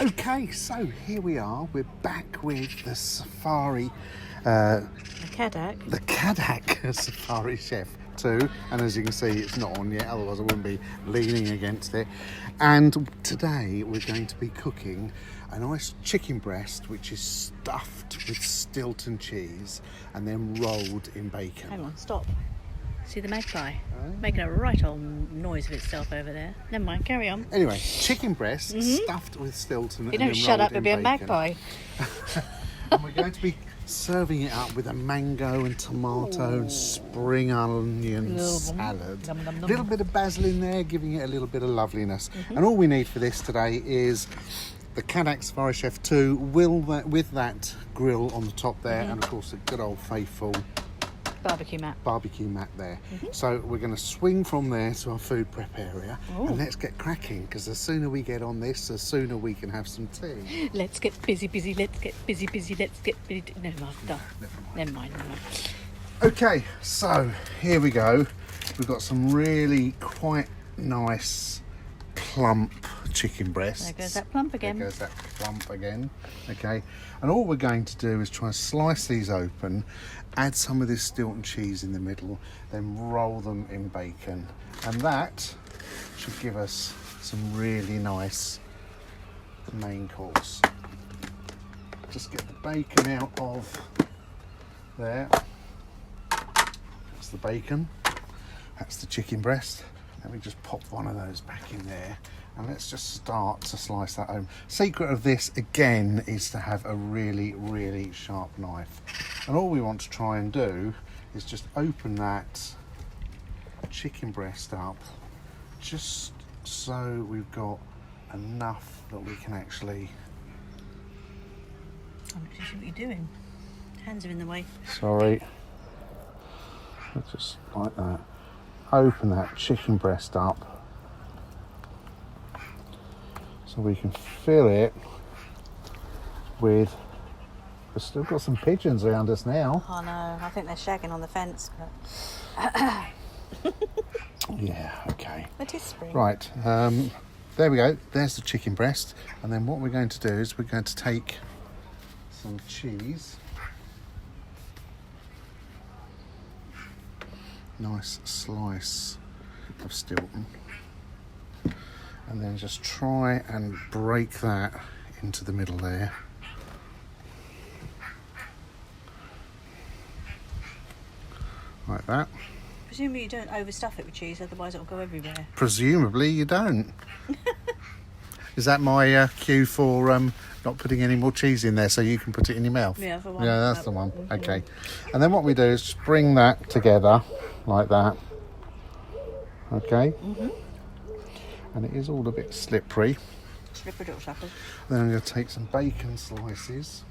Okay, so here we are. We're back with the Safari, The Cadac. the Cadac Safari Chef2, and as you can see, it's not on yet. Otherwise, I wouldn't be leaning against it. And today we're going to be cooking a nice chicken breast, which is stuffed with Stilton cheese and then rolled in bacon. Hang on, stop. See the magpie? Making a right old noise of itself over there. Never mind, carry on. Anyway, chicken breast stuffed with Stilton. You and don't then shut rolled up in and be a bacon. magpie. And we're going to be serving it up with a mango and tomato and spring onion salad. Nom, nom, A nom. little bit of basil in there, giving it a little bit of loveliness. And all we need for this today is the Cadac Safari Chef2 with that grill on the top there, and of course a good old faithful Barbecue mat. there. So we're going to swing from there to our food prep area, and let's get cracking, because the sooner we get on this, the sooner we can have some tea. Let's get busy, let's get busy, let's get busy. Never mind. Okay, so here we go. We've got some really quite nice plump chicken breasts. There goes that plump again. There goes that plump again. Okay, and all we're going to do is try and slice these open, add some of this Stilton cheese in the middle, then roll them in bacon, and that should give us some really nice main course. Just get the bacon out of there. That's the bacon. That's the chicken breast. Let me just pop one of those back in there, and let's just start to slice that open. Secret of this again is to have a really, really sharp knife, and all we want to try and do is just open that chicken breast up just so we've got enough that we can actually... I'm not sure what you're doing. Hands are in the way. Sorry. Just like that. Open that chicken breast up so we can fill it with... We've still got some pigeons around us now. Oh no, I think they're shagging on the fence. Yeah, okay. It is spring. Right, there we go. There's the chicken breast. And then what we're going to do is we're going to take some cheese. Nice slice of Stilton, and then just try and break that into the middle there. Like that. Presumably you don't overstuff it with cheese, otherwise it'll go everywhere. Presumably you don't. Is that my cue for not putting any more cheese in there so you can put it in your mouth? Yeah, for one. Yeah, that's the one. Okay. And then what we do is just bring that together like that. Okay. And it is all a bit slippery. Slippery little suckers. Then I'm going to take some bacon slices,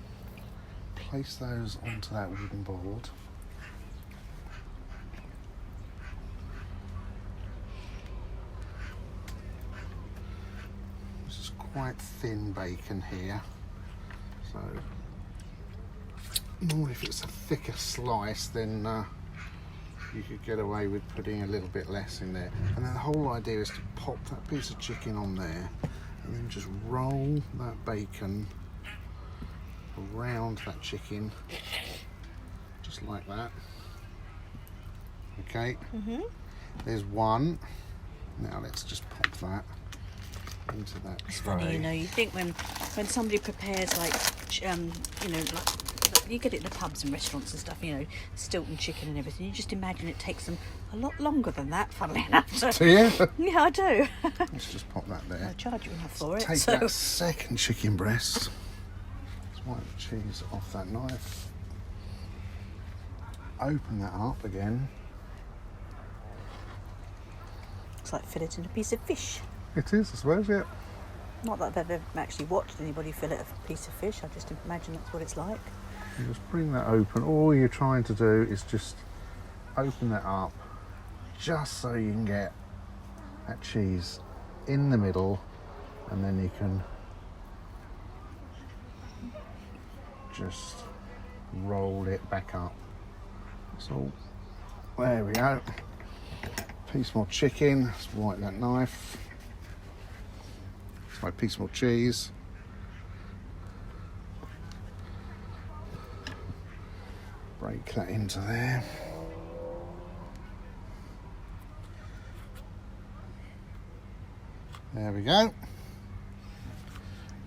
place those onto that wooden board. This is quite thin bacon here, so more if it's a thicker slice, then you could get away with putting a little bit less in there. And then the whole idea is to pop that piece of chicken on there and then just roll that bacon around that chicken, just like that. Okay, there's one. Now let's just pop that into that It's tray. funny, you know, you think when somebody prepares like, like you get it in the pubs and restaurants and stuff, you know, Stilton chicken and everything, you just imagine it takes them a lot longer than that, funnily enough. So, Do you? yeah, I do. Let's just pop that there. I'll charge you enough for it. Take So. that second chicken breast. Let's wipe the cheese off that knife. Open that up again. It's like filleting a piece of fish. It is, I suppose, yeah. Not that I've ever actually watched anybody fillet a piece of fish, I just imagine that's what it's like. You just bring that open. All you're trying to do is just open that up just so you can get that cheese in the middle, and then you can just roll it back up. So there we go. Piece more chicken. Let's wipe that knife. It's my piece more cheese. Break that into there. There we go.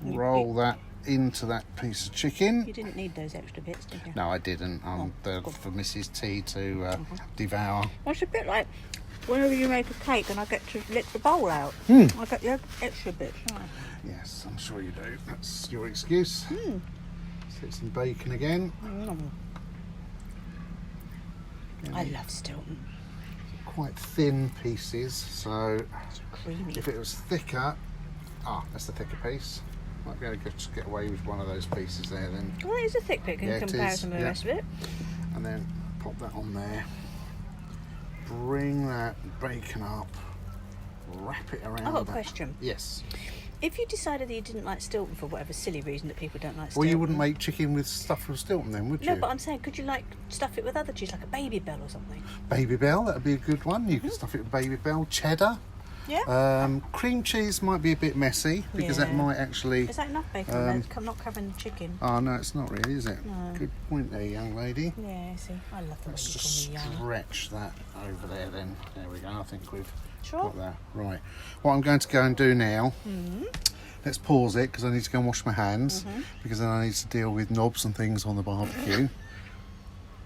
Roll that into that piece of chicken. You didn't need those extra bits, did you? No, I didn't. They're for Mrs. T to devour. Well, it's a bit like whenever you make a cake and I get to lick the bowl out. I get the extra bits, don't I? Yes, I'm sure you do. That's your excuse. Let's some bacon again. I love Stilton. Quite thin pieces, so It's creamy. if it was thicker, that's the thicker piece. Might be able to just get away with one of those pieces there then. Well, it is a thick bit in Yeah, it is, comparison with the yeah. rest of it. And then pop that on there. Bring that bacon up. Wrap it around. I've got a that. question. Yes. If you decided that you didn't like Stilton for whatever silly reason that people don't like Stilton... Well, you wouldn't make chicken with stuff from Stilton then, would you? No, but I'm saying, could you like stuff it with other cheese, like a Baby Bell or something? Baby Bell, that'd be a good one. You could stuff it with Baby Bell. Cheddar. Yeah. Cream cheese might be a bit messy because that Yeah. might actually... Is that enough bacon? It's not covering the chicken. Oh, no, it's not really, is it? No. Good point there, young lady. Yeah, see, I love the way Let's you just call me young. stretch that over there then. There we go. I think we've Sure. got that. Right. What I'm going to go and do now... Let's pause it because I need to go and wash my hands because then I need to deal with knobs and things on the barbecue.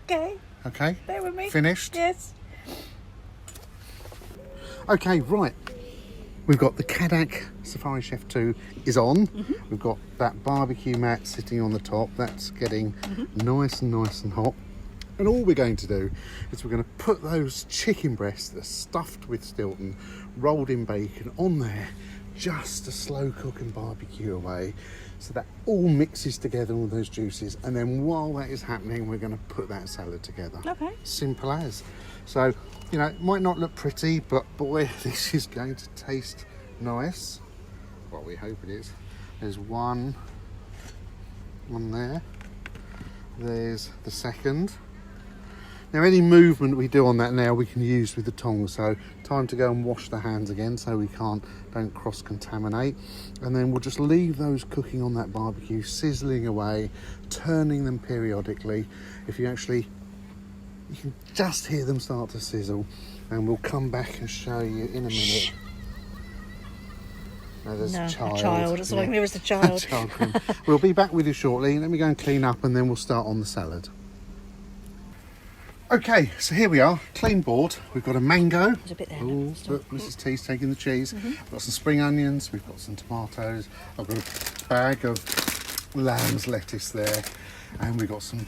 Okay, Okay? bear with me. Finished? Yes. Okay, right. We've got the Cadac Safari Chef2 is on. We've got that barbecue mat sitting on the top. That's getting nice and hot. And all we're going to do is we're going to put those chicken breasts that are stuffed with Stilton, rolled in bacon on there, just to slow cook and barbecue away so that all mixes together, all those juices, and then while that is happening we're going to put that salad together. Okay. Simple as. So, you know, it might not look pretty, but boy, this is going to taste nice. Well, we hope it is. There's one there. There's the second. Now, any movement we do on that now we can use with the tongs, so time to go and wash the hands again so we don't cross-contaminate. And then we'll just leave those cooking on that barbecue, sizzling away, turning them periodically. If you can just hear them start to sizzle, and we'll come back and show you in a minute. No, there's a child. That's all I can hear is the child. Child. We'll be back with you shortly. Let me go and clean up and then we'll start on the salad. Okay, so here we are, clean board. We've got a mango. There's a bit there. Oh, look, Mrs. T's taking the cheese. We've got some spring onions, we've got some tomatoes. I've got a bag of lamb's lettuce there, and we've got some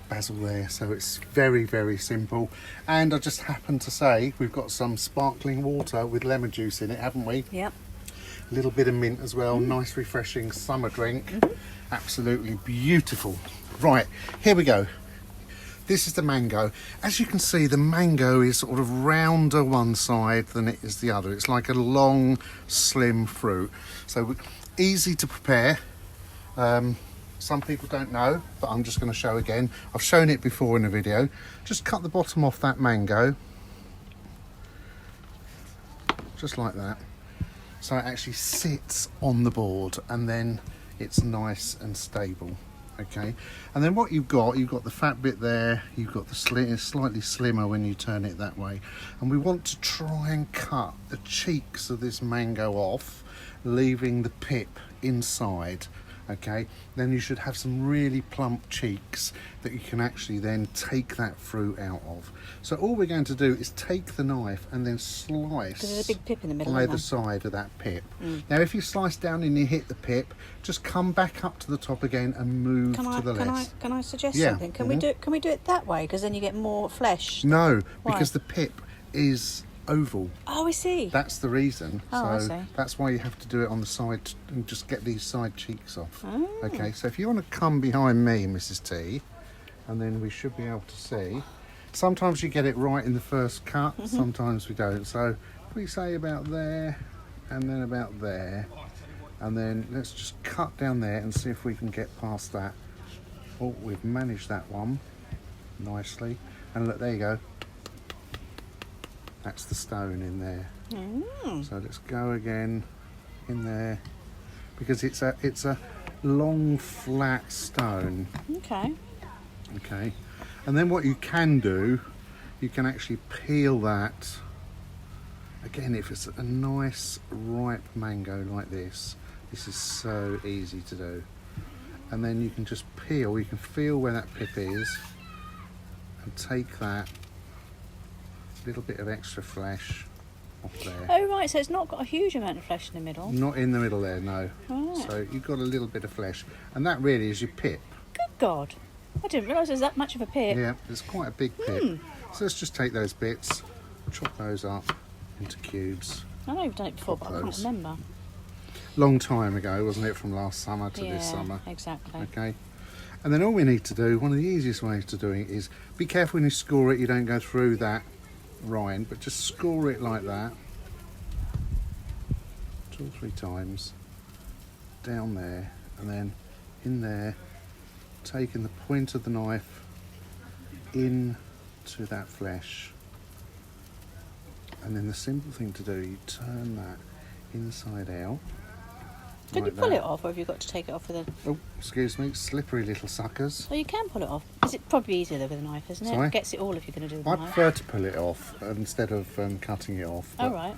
basil there. So it's very simple. And I just happen to say we've got some sparkling water with lemon juice in it, haven't we? Yep. A little bit of mint as well. Nice, refreshing summer drink. Absolutely beautiful. Right, here we go. This is the mango. As you can see, the mango is sort of rounder one side than it is the other. It's like a long, slim fruit. So easy to prepare. Some people don't know, but I'm just going to show again. I've shown it before in a video. Just cut the bottom off that mango. Just like that. So it actually sits on the board and then it's nice and stable. Okay, and then what you've got the fat bit there, you've got the slightly slimmer when you turn it that way, and we want to try and cut the cheeks of this mango off, leaving the pip inside. Okay, then you should have some really plump cheeks that you can actually then take that fruit out of. So all we're going to do is take the knife and then slice. Because there's a big pip in the middle. Either side of that pip. Now, if you slice down and you hit the pip, just come back up to the top again and move to the left. Can I suggest Yeah. something? Can we do it that way? Because then you get more flesh. No, Why? because the pip is oval. Oh, I see. That's the reason. Oh, I so see. that's why you have to do it on the side and just get these side cheeks off. Oh. Okay, so if you want to come behind me, Mrs. T, and then we should be able to see. Sometimes you get it right in the first cut, sometimes we don't. So if we say about there and then about there, and then let's just cut down there and see if we can get past that. Oh, we've managed that one nicely. And look, there you go. That's the stone in there. So let's go again in there, because it's a long flat stone. Okay. Okay, And then what you can do, you can actually peel that. Again, if it's a nice ripe mango like this is so easy to do. And then you can just peel, you can feel where that pip is and take that little bit of extra flesh off there. Oh right, so it's not got a huge amount of flesh in the middle. Not in the middle there, no. Right. So you've got a little bit of flesh, and that really is your pip. Good God, I didn't realise there was that much of a pip. Yeah, it's quite a big pip. So let's just take those bits, chop those up into cubes. I know you've done it before, Pop but I can't those. remember. Long time ago, wasn't it, from last summer to this summer? Exactly. Okay. And then all we need to do, one of the easiest ways to doing it is, be careful when you score it, you don't go through that rind, but just score it like that. 2 or 3 times. Down there, and then in there, taking the point of the knife into that flesh. And then the simple thing to do, you turn that inside out. Can like you pull that. it off, or have you got to take it off with a... Oh, excuse me, slippery little suckers. Oh, you can pull it off. Is it probably easier though with a knife, isn't it? Sorry? It gets it all if you're going to do it I with a knife. prefer to pull it off instead of cutting it off. Oh, but, right.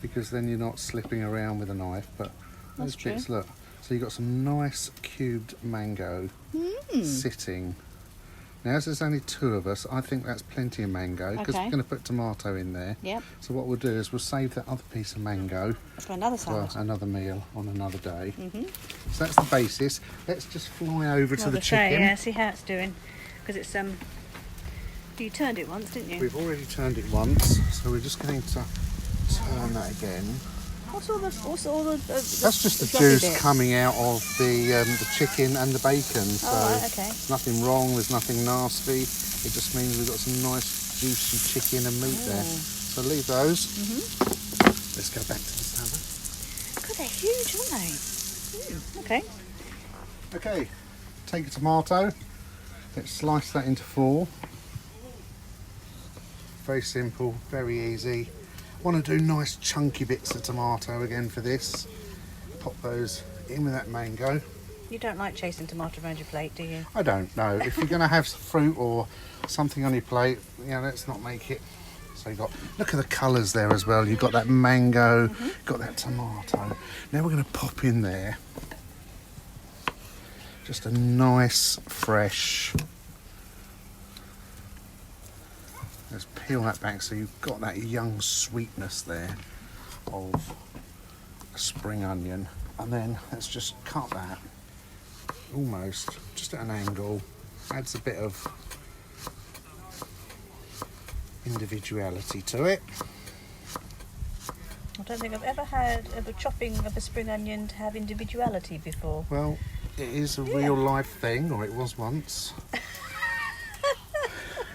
because then you're not slipping around with a knife. But those That's true. bits, look. So you've got some nice cubed mango sitting. Now, as there's only 2 of us, I think that's plenty of mango because Okay. we're going to put tomato in there. Yep. So what we'll do is we'll save that other piece of mango For another for salad. another meal on another day. So that's the basis. Let's just fly over to Well, the to say, chicken. yeah, see how it's doing. Because it's, you turned it once, didn't you? We've already turned it once, so we're just going to turn that again. What's all the That's just the floppy juice bits? coming out of the chicken and the bacon. So Oh, right, okay. there's nothing wrong, there's nothing nasty. It just means we've got some nice juicy chicken and meat there. So leave those. Let's go back to the salad. God, they're huge, aren't they? Okay. Okay, take a tomato. Let's slice that into 4. Very simple, very easy. Want to do nice chunky bits of tomato again for this. Pop those in with that mango. You don't like chasing tomato around your plate, do you? I don't know. If you're going to have some fruit or something on your plate, let's not make it. So you've got, look at the colours there as well. You've got that mango, you've got that tomato. Now we're going to pop in there just a nice fresh. Let's peel that back so you've got that young sweetness there of a spring onion. And then let's just cut that almost just at an angle. Adds a bit of individuality to it. I don't think I've ever had a chopping of a spring onion to have individuality before. Well, it is a real life thing, or it was once.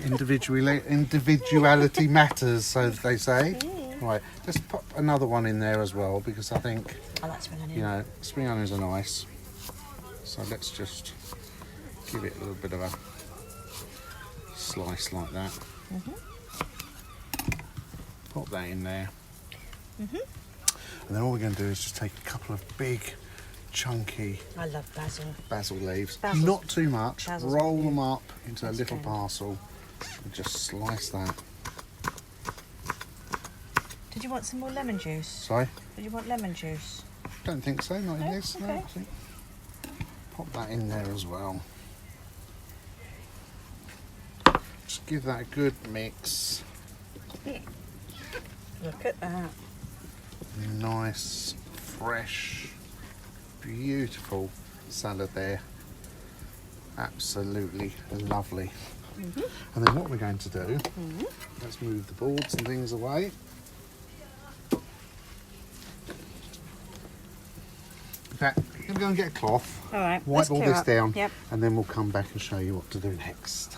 Individuality matters, so they say. Right, let's pop another one in there as well because I think, I like spring onion. spring onions are nice. So let's just give it a little bit of a slice like that. Pop that in there. And then all we're going to do is just take a couple of big, chunky I love basil. basil leaves. Basil's- Not too much. basil's Roll good. them up into That's a little good. parcel and just slice that. Did you want some more lemon juice? Sorry? Did you want lemon juice? Don't think so, not in No? this. No, Okay. I think. Pop that in there as well. Just give that a good mix. Look at that. Nice, fresh, beautiful salad there. Absolutely lovely. And then what we're going to do, let's move the boards and things away. In fact, I'm going to go and get a cloth, All right. wipe let's all clear this up. down, Yep. and then we'll come back and show you what to do next.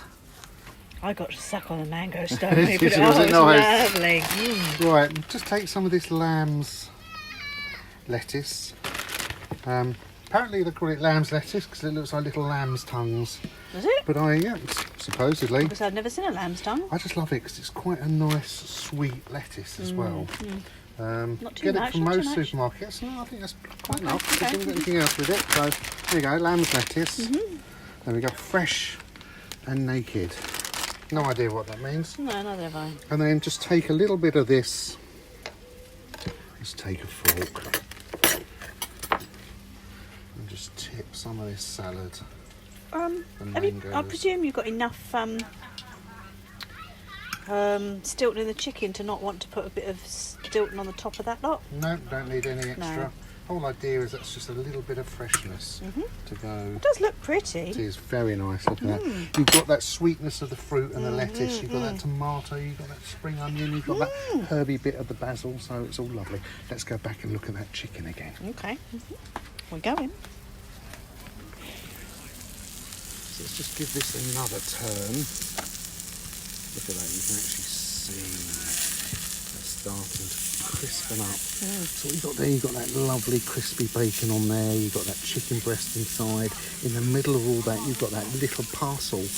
I got to suck on the mango stone. when you put Was it it on. It's nice? lovely. Right, just take some of this lamb's lettuce. Apparently they call it lamb's lettuce because it looks like little lamb's tongues. Is it? But supposedly, Because I've never seen a lamb's tongue. I just love it because it's quite a nice sweet lettuce as well. Not too Get much, it from not too most much. supermarkets. No, I think that's quite Okay, enough. okay. If you haven't got anything else with it. So there you go, lamb's lettuce. There we go, fresh and naked. No idea what that means. No, neither have I. And then just take a little bit of this. Just take a fork and just tip some of this salad. I presume you've got enough Stilton in the chicken to not want to put a bit of Stilton on the top of that lot? No, don't need any extra. No. Whole idea is that's just a little bit of freshness to go. It does look pretty. It is very nice. Look at that. You've got that sweetness of the fruit and the lettuce. You've got that tomato. You've got that spring onion. You've got that herby bit of the basil. So it's all lovely. Let's go back and look at that chicken again. Okay. We're going. So let's just give this another turn. Look at that. You can actually see it's starting to crispen up. So you've got that lovely crispy bacon on there. You've got that chicken breast inside. In the middle of all that, you've got that little parcel of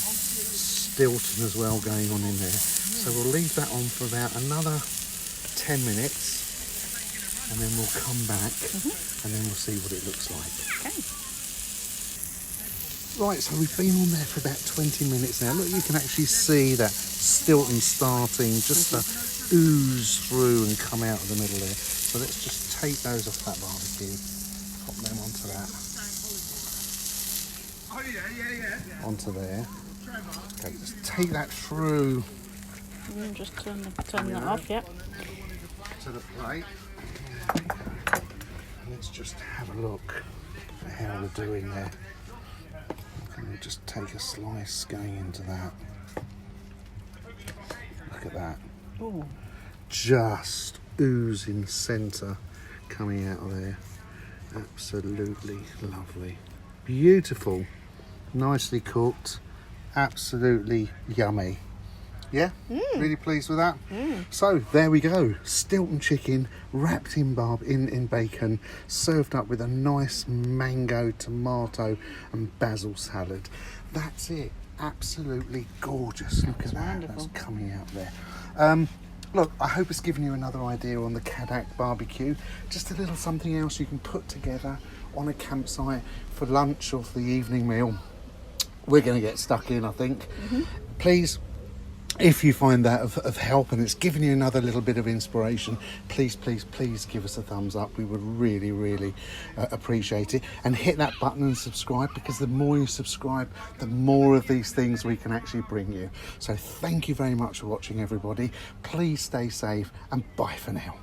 Stilton as well going on in there. So we'll leave that on for about another 10 minutes, and then we'll come back and then we'll see what it looks like. Okay. Right, so we've been on there for about 20 minutes now. Look, you can actually see that Stilton starting just to ooze through and come out of the middle there. So let's just take those off that barbecue, pop them onto that, onto there. Okay, just take that through Just turn that off, yep. to the plate. Let's just have a look at how we're doing there. And we'll just take a slice going into that. Look at that. Ooh. Just oozing centre coming out of there. Absolutely lovely. Beautiful. Nicely cooked. Absolutely yummy. Yeah? Really pleased with that. So there we go. Stilton chicken wrapped in in bacon, served up with a nice mango, tomato and basil salad. That's it. Absolutely gorgeous. Look at that. Wonderful. That's coming out there. Look, I hope it's given you another idea on the Cadac barbecue. Just a little something else you can put together on a campsite for lunch or for the evening meal. We're going to get stuck in, I think. Please, if you find that of help and it's given you another little bit of inspiration, please give us a thumbs up. We would really appreciate it. And hit that button and subscribe, because the more you subscribe, the more of these things we can actually bring you. So thank you very much for watching, everybody. Please stay safe and bye for now.